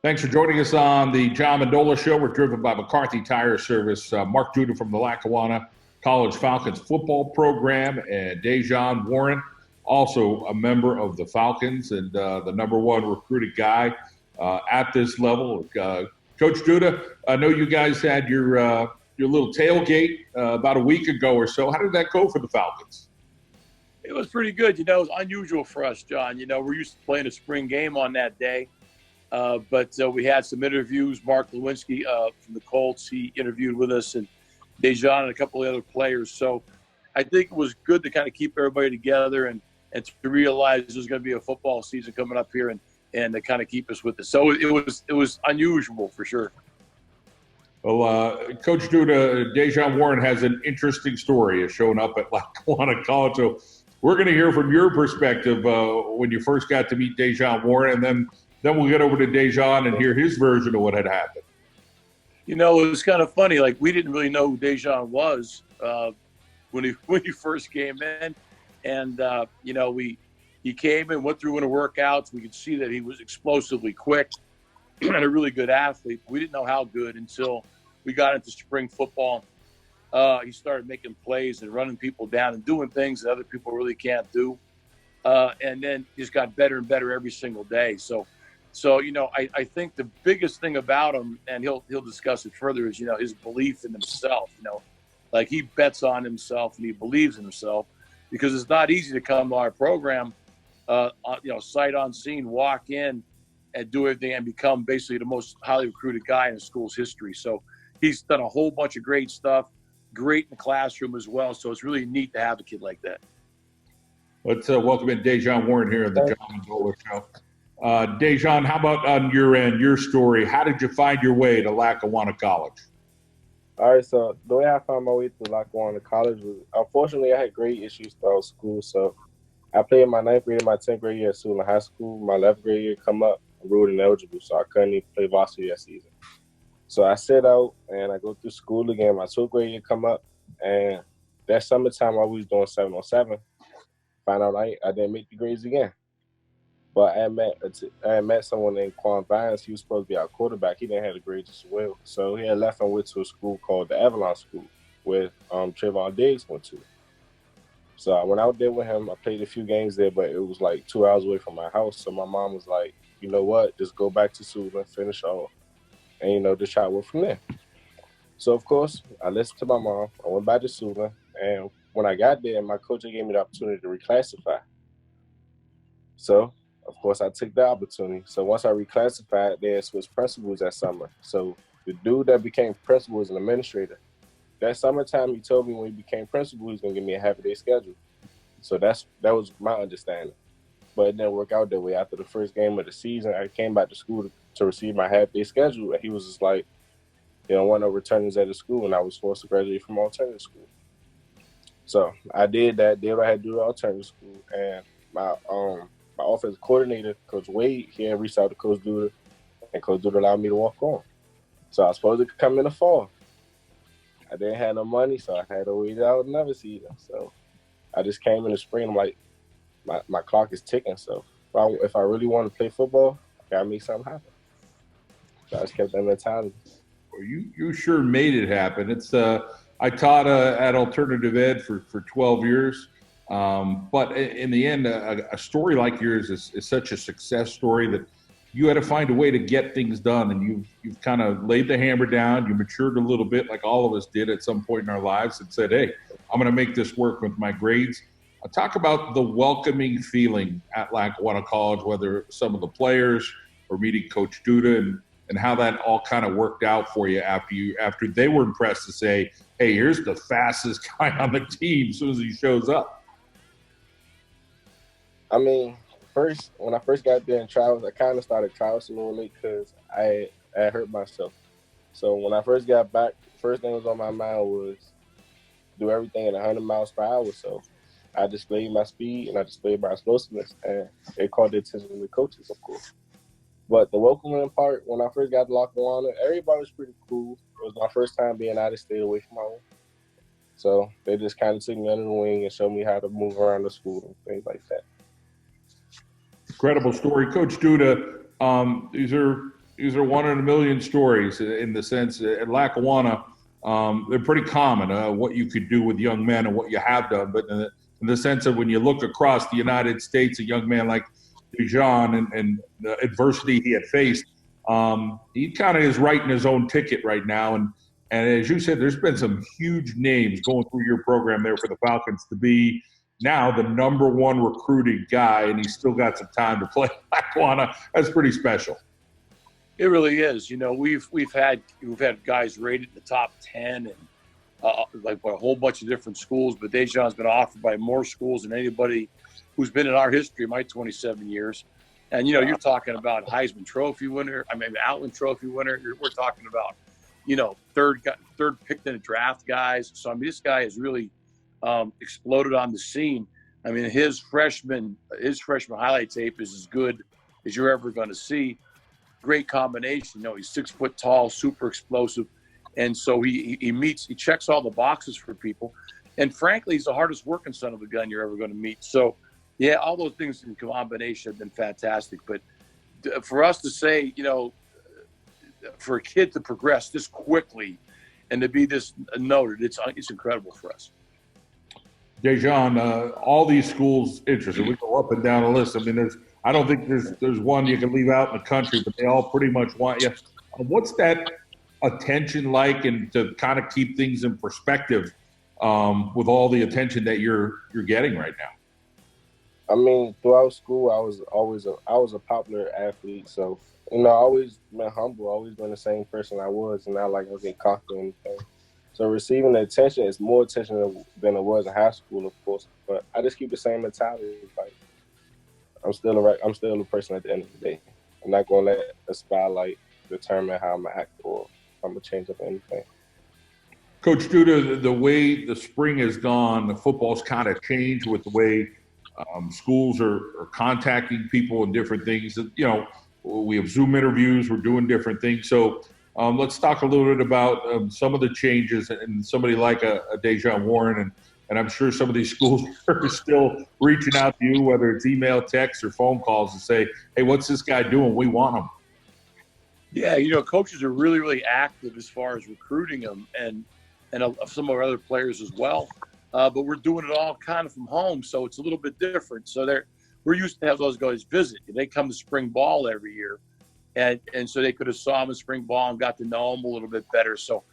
Thanks for joining us on the John Mendola Show. We're driven by McCarthy Tire Service. Mark Duda from the Lackawanna College Falcons football program, and Dejan Warren, also a member of the Falcons and the number one recruited guy at this level. Coach Duda, I know you guys had your little tailgate about a week ago or so. How did that go for the Falcons? It was pretty good. It was unusual for us, John. We're used to playing a spring game on that day. But we had some interviews. Mark Lewinsky from the Colts, he interviewed with us, and Dejan and a couple of other players. So I think it was good to kind of keep everybody together and to realize there's going to be a football season coming up here and to kind of keep us with it. So it was unusual for sure. Well, Coach Duda, Dejan Warren has an interesting story of showing up at Lackawanna College. So we're going to hear from your perspective when you first got to meet Dejan Warren, and then we'll get over to Dejan and hear his version of what had happened. It was kind of funny. Like, we didn't really know who Dejan was when he first came in. And, he came and went through into workouts. We could see that he was explosively quick and a really good athlete. We didn't know how good until we got into spring football. He started making plays and running people down and doing things that other people really can't do. And then just got better and better every single day. So I think the biggest thing about him, and he'll discuss it further, is, his belief in himself. Like, he bets on himself and he believes in himself, because it's not easy to come to our program, sight unseen, walk in and do everything and become basically the most highly recruited guy in the school's history. So he's done a whole bunch of great stuff, great in the classroom as well. So it's really neat to have a kid like that. Let's welcome in Dejan Warren here on the John Mendola Show. Dejan, how about on your end, your story? How did you find your way to Lackawanna College? All right, so the way I found my way to Lackawanna College was, unfortunately, I had grade issues throughout school. So I played my 9th grade and my 10th grade year at Sula High School. My 11th grade year come up, I ruled ineligible, so I couldn't even play varsity that season. So I sit out and I go through school again. My 12th grade year come up, and that summertime I was doing 7-on-7. Found out I didn't make the grades again. But I met someone named Quan Vines. He was supposed to be our quarterback. He didn't have the grades as well. So he had left and went to a school called the Avalon School, where Trayvon Diggs went to. So I went out there with him. I played a few games there, but it was like 2 hours away from my house. So my mom was like, you know what, just go back to Sula, finish off, and, just try to work from there. So, of course, I listened to my mom. I went back to Sula, and when I got there, my coach gave me the opportunity to reclassify. So, of course, I took the opportunity. So once I reclassified, they had switched principals that summer. So the dude that became principal was an administrator. That summertime, he told me when he became principal, he was going to give me a half-a-day schedule. So that was my understanding. But it didn't work out that way. After the first game of the season, I came back to school to receive my half-day schedule, and he was just like, "You don't want no returners at the school," and I was forced to graduate from alternative school. So I did that, did what I had to do at alternative school, and my offensive coordinator, Coach Wade, he had reached out to Coach Duda, and Coach Duda allowed me to walk on. So I was supposed to come in the fall. I didn't have no money, so I had to wait out another season. So I just came in the spring. I'm like, my clock is ticking. So if I really want to play football, I got to make something happen. So I just kept that mentality. Well, you sure made it happen. It's I taught at Alternative Ed for 12 years. But in the end, a story like yours is such a success story that you had to find a way to get things done, and you've kind of laid the hammer down. You matured a little bit, like all of us did at some point in our lives, and said, "Hey, I'm going to make this work with my grades." Talk about the welcoming feeling at Lackawanna College, whether some of the players or meeting Coach Duda, and how that all kind of worked out for you after they were impressed to say, "Hey, here's the fastest guy on the team," as soon as he shows up. I mean, when I first got there in trials, I kind of started trials a little late because I hurt myself. So when I first got back, first thing that was on my mind was do everything at 100 miles per hour. So I displayed my speed and I displayed my explosiveness, and it caught the attention of the coaches, of course. But the welcoming part, when I first got to Lackawanna, everybody was pretty cool. It was my first time being out of state away from home. So they just kind of took me under the wing and showed me how to move around the school and things like that. Incredible story. Coach Duda, these are these are one in a million stories in the sense at Lackawanna, they're pretty common, what you could do with young men and what you have done. But in the sense of when you look across the United States, a young man like Dejan and the adversity he had faced, he kind of is writing his own ticket right now. And as you said, there's been some huge names going through your program there for the Falcons to be now the number one recruited guy, and he's still got some time to play Lackawanna. That's pretty special. It really is. You know, we've had guys rated in the top 10 and like by a whole bunch of different schools, but Dejan's been offered by more schools than anybody who's been in our history, my 27 years. And, you know, you're talking about Heisman Trophy winner, Outland Trophy winner. We're talking about, you know, third picked in the draft guys. So, I mean, this guy has really exploded on the scene. I mean, his freshman highlight tape is as good as you're ever going to see. Great combination. You know, he's 6 foot tall, super explosive. And so he checks all the boxes for people. And frankly, he's the hardest working son of a gun you're ever going to meet. So, yeah, all those things in combination have been fantastic. But for us to say, you know, for a kid to progress this quickly and to be this noted, it's incredible for us. Dejan, all these schools interested. We go up and down the list. I mean, I don't think there's one you can leave out in the country, but they all pretty much want you. What's that attention like, and to kind of keep things in perspective with all the attention that you're getting right now? I mean, throughout school, I was a popular athlete, so you know, I always been humble, always been the same person I was, and not like I was getting cocky or anything. So receiving the attention is more attention than it was in high school, of course. But I just keep the same mentality. Like I'm still a person at the end of the day. I'm not gonna let the spotlight determine how I'm gonna act or if I'm gonna change up anything. Coach Duda, the way the spring has gone, the football's kind of changed with the way schools are contacting people and different things. You know, we have Zoom interviews, we're doing different things. So let's talk a little bit about some of the changes and somebody like a Dejan Warren. And I'm sure some of these schools are still reaching out to you, whether it's email, text, or phone calls, and say, hey, what's this guy doing? We want him. Yeah, you know, coaches are really, really active as far as recruiting them and some of our other players as well. But we're doing it all kind of from home, so it's a little bit different. So we're used to have those guys visit. They come to spring ball every year, and so they could have saw them in spring ball and got to know them a little bit better. So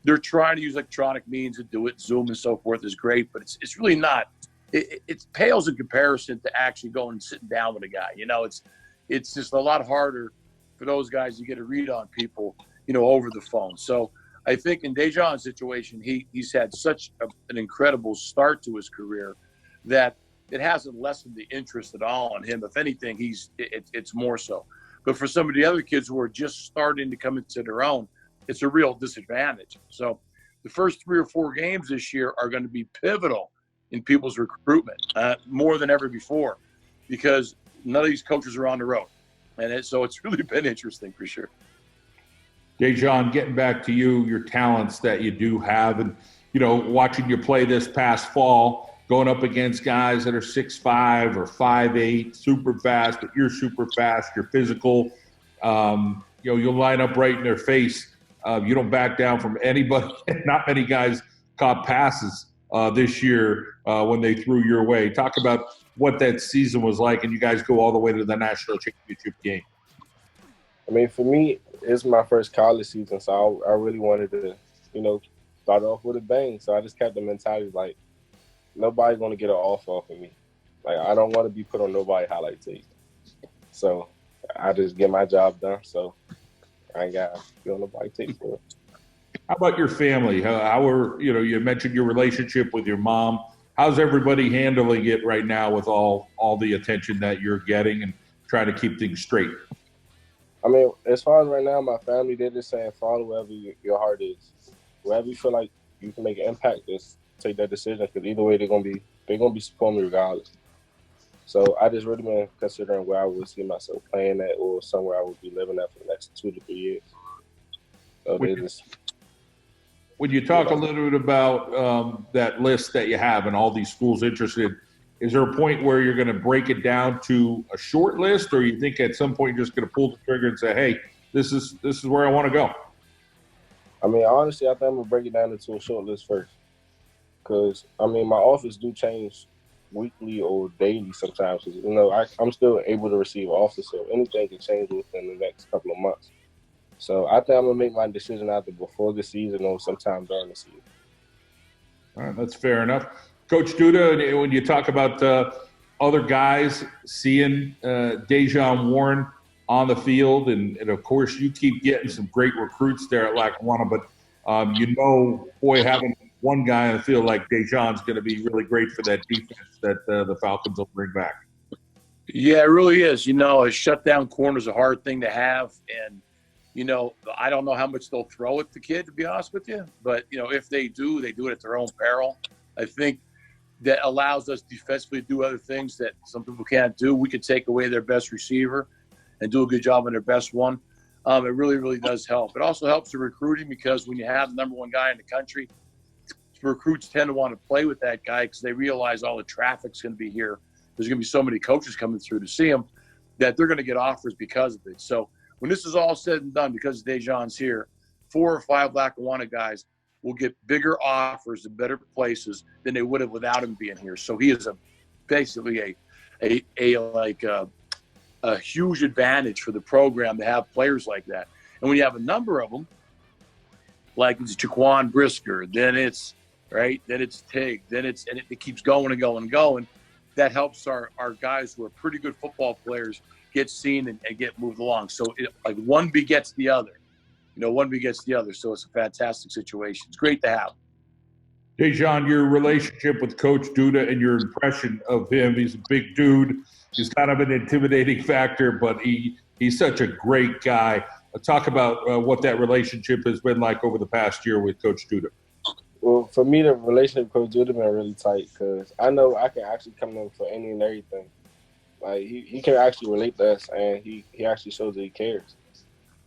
they're trying to use electronic means to do it. Zoom and so forth is great, but it's really not. It pales in comparison to actually going and sitting down with a guy. You know, it's just a lot harder for those guys to get a read on people, you know, over the phone. So I think in Dejan's situation, he's had such an incredible start to his career that it hasn't lessened the interest at all on him. If anything, it's more so. But for some of the other kids who are just starting to come into their own, it's a real disadvantage. So the first 3 or 4 games this year are going to be pivotal in people's recruitment, more than ever before, because none of these coaches are on the road. And so it's really been interesting for sure. Dejan, getting back to you, your talents that you do have, and, you know, watching you play this past fall, going up against guys that are 6'5" or 5'8", super fast, but you're super fast, you're physical. You know, you'll line up right in their face. You don't back down from anybody. Not many guys caught passes this year when they threw your way. Talk about what that season was like, and you guys go all the way to the national championship game. I mean, for me, it's my first college season, so I really wanted to, you know, start off with a bang. So I just kept the mentality like, nobody's going to get an offer off of me. Like, I don't want to be put on nobody's highlight tape. So I just get my job done. So I ain't got to be on nobody's tape for it. How about your family? You know, you mentioned your relationship with your mom. How's everybody handling it right now with all the attention that you're getting and trying to keep things straight? I mean, as far as right now, my family, they're just saying follow wherever your heart is. Wherever you feel like you can make an impact, just take that decision, because either way they're gonna be supporting me regardless. So I just really been considering where I would see myself playing at or somewhere I would be living at for the next 2 to 3 years. So When you talk a little bit about that list that you have and all these schools interested, is there a point where you're going to break it down to a short list, or you think at some point you're just going to pull the trigger and say, hey, this is where I want to go? I mean, honestly, I think I'm gonna break it down into a short list first, because I mean, my offers do change weekly or daily sometimes. You know, I'm still able to receive offers, so anything can change within the next couple of months. So I think I'm gonna make my decision either before the season or sometime during the season. All right, that's fair enough. Coach Duda, when you talk about other guys seeing Dejon Warren on the field, and of course you keep getting some great recruits there at Lackawanna, but boy, having one guy on the field like Dejon's going to be really great for that defense that the Falcons will bring back. Yeah, it really is. You know, a shutdown corner is a hard thing to have, and you know, I don't know how much they'll throw at the kid, to be honest with you. But, you know, if they do it at their own peril. I think that allows us defensively to do other things that some people can't do. We could take away their best receiver and do a good job on their best one. It really, really does help. It also helps the recruiting, because when you have the number one guy in the country, recruits tend to want to play with that guy because they realize all the traffic's going to be here. There's going to be so many coaches coming through to see him that they're going to get offers because of it. So, when this is all said and done, because Dejon's here, 4 or 5 Lackawanna guys will get bigger offers in better places than they would have without him being here. So he is basically a huge advantage for the program to have players like that. And when you have a number of them, like it's Jaquan Brisker, then it's Tig, and it keeps going and going and going. That helps our guys who are pretty good football players get seen and get moved along. So one begets the other. One begets the other. So it's a fantastic situation. It's great to have. Dejon, your relationship with Coach Duda and your impression of him, he's a big dude. He's kind of an intimidating factor, but he's such a great guy. Talk about what that relationship has been like over the past year with Coach Duda. Well, for me, the relationship with Coach Duda has been really tight, because I know I can actually come to him for any and everything. Like, he can actually relate to us, and he actually shows that he cares.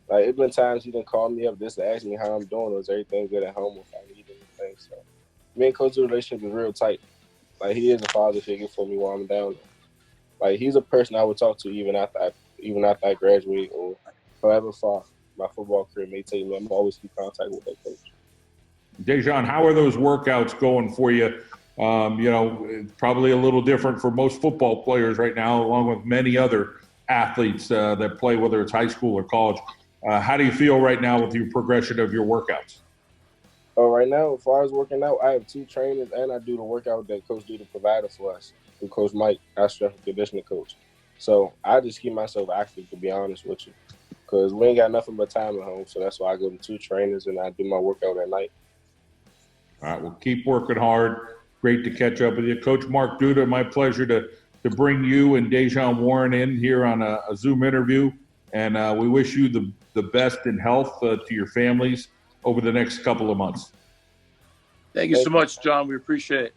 Like, it's been times he didn't call me up just to ask me how I'm doing, or is everything good at home, if I need anything. So, me and Coach's relationship is real tight. Like, he is a father figure for me while I'm down there. Like, he's a person I would talk to even after I graduate, or however far my football career may take me. I'm always in contact with that coach. Dejon, how are those workouts going for you? Probably a little different for most football players right now, along with many other athletes that play, whether it's high school or college. How do you feel right now with your progression of your workouts? Right now, as far as working out, I have 2 trainers, and I do the workout that Coach Duda provided for us, through Coach Mike, our strength and conditioning coach. So I just keep myself active, to be honest with you, because we ain't got nothing but time at home. So that's why I go to 2 trainers and I do my workout at night. All right, well, keep working hard. Great to catch up with you. Coach Mark Duda, my pleasure to bring you and Dejon Warren in here on a Zoom interview. And we wish you the best in health to your families over the next couple of months. Thank you so much, John. We appreciate it.